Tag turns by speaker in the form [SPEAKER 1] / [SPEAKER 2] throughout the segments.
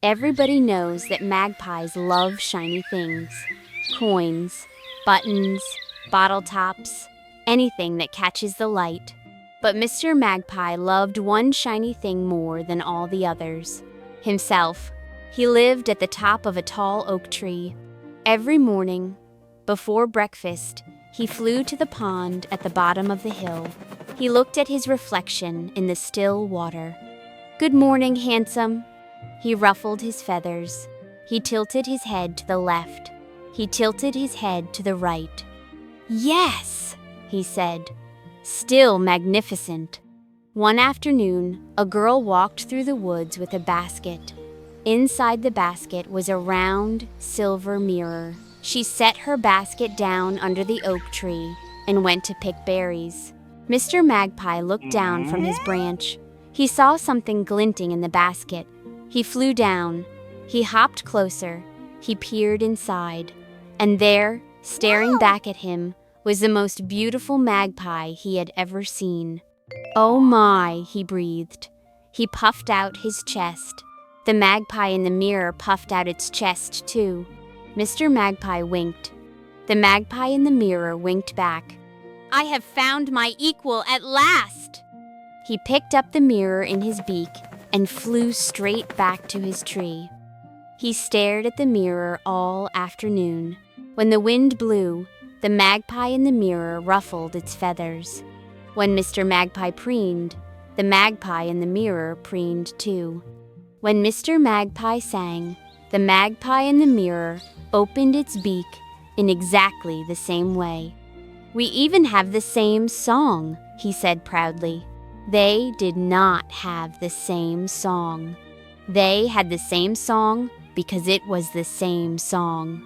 [SPEAKER 1] Everybody knows that magpies love shiny things. Coins, buttons, bottle tops, anything that catches the light. But Mr. Magpie loved one shiny thing more than all the others: himself. He lived at the top of a tall oak tree. Every morning, before breakfast, he flew to the pond at the bottom of the hill. He looked at his reflection in the still water. "Good morning, handsome." He ruffled his feathers. He tilted his head to the left. He tilted his head to the right. "Yes," he said, "still magnificent." One afternoon, a girl walked through the woods with a basket. Inside the basket was a round, silver mirror. She set her basket down under the oak tree and went to pick berries. Mr. Magpie looked down from his branch. He saw something glinting in the basket. He flew down. He hopped closer. He peered inside. And there, staring back at him, was the most beautiful magpie he had ever seen. "Oh my," he breathed. He puffed out his chest. The magpie in the mirror puffed out its chest too. Mr. Magpie winked. The magpie in the mirror winked back. "I have found my equal at last!" He picked up the mirror in his beak and flew straight back to his tree. He stared at the mirror all afternoon. When the wind blew, the magpie in the mirror ruffled its feathers. When Mr. Magpie preened, the magpie in the mirror preened too. When Mr. Magpie sang, the magpie in the mirror opened its beak in exactly the same way. "We even have the same song," he said proudly. They did not have the same song. They had the same song because it was the same song.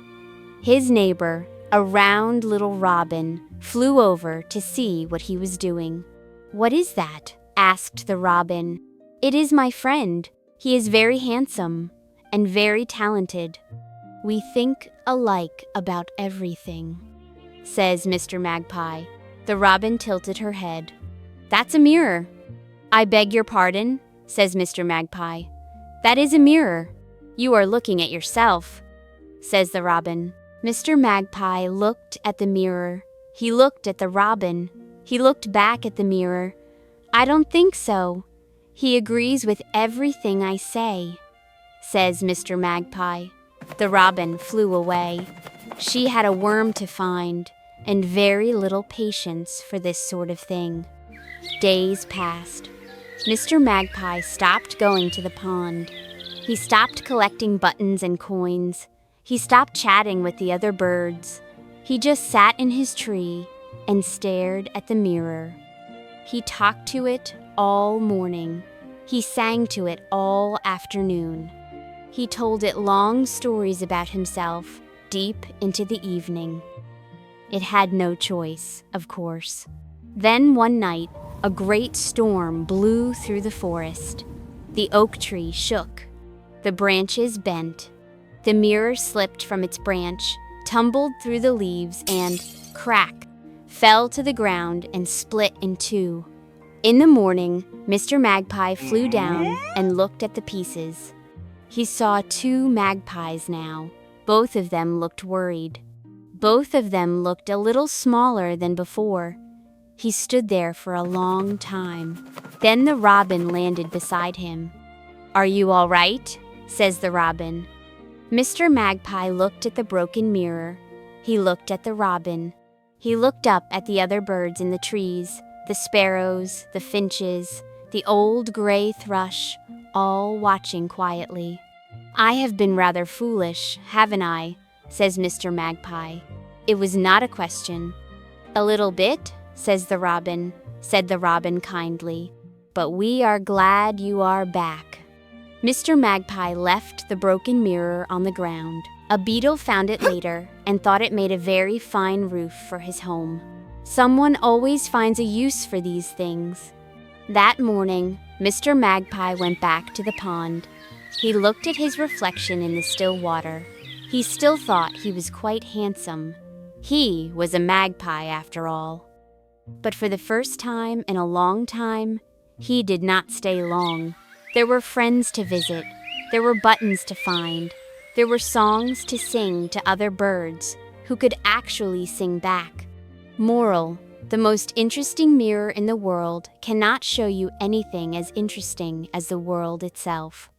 [SPEAKER 1] His neighbor, a round little robin, flew over to see what he was doing. "What is that?" asked the robin. "It is my friend. He is very handsome and very talented." "We think alike about everything," says Mr. Magpie. The robin tilted her head. "That's a mirror." "I beg your pardon," says Mr. Magpie. "That is a mirror. You are looking at yourself," says the robin. Mr. Magpie looked at the mirror. He looked at the robin. He looked back at the mirror. "I don't think so. He agrees with everything I say," says Mr. Magpie. The robin flew away. She had a worm to find and very little patience for this sort of thing. Days passed. Mr. Magpie stopped going to the pond. He stopped collecting buttons and coins. He stopped chatting with the other birds. He just sat in his tree and stared at the mirror. He talked to it all morning. He sang to it all afternoon. He told it long stories about himself deep into the evening. It had no choice, of course. Then one night, a great storm blew through the forest. The oak tree shook. The branches bent. The mirror slipped from its branch, tumbled through the leaves, and, crack, fell to the ground and split in two. In the morning, Mr. Magpie flew down and looked at the pieces. He saw two magpies now. Both of them looked worried. Both of them looked a little smaller than before. He stood there for a long time. Then the robin landed beside him. "Are you all right?" says the robin. Mr. Magpie looked at the broken mirror. He looked at the robin. He looked up at the other birds in the trees, the sparrows, the finches, the old gray thrush, all watching quietly. "I have been rather foolish, haven't I?" says Mr. Magpie. It was not a question. "A little bit," said the robin kindly. "But we are glad you are back." Mr. Magpie left the broken mirror on the ground. A beetle found it later and thought it made a very fine roof for his home. Someone always finds a use for these things. That morning, Mr. Magpie went back to the pond. He looked at his reflection in the still water. He still thought he was quite handsome. He was a magpie after all. But for the first time in a long time, he did not stay long. There were friends to visit. There were buttons to find. There were songs to sing to other birds who could actually sing back. Moral: the most interesting mirror in the world cannot show you anything as interesting as the world itself.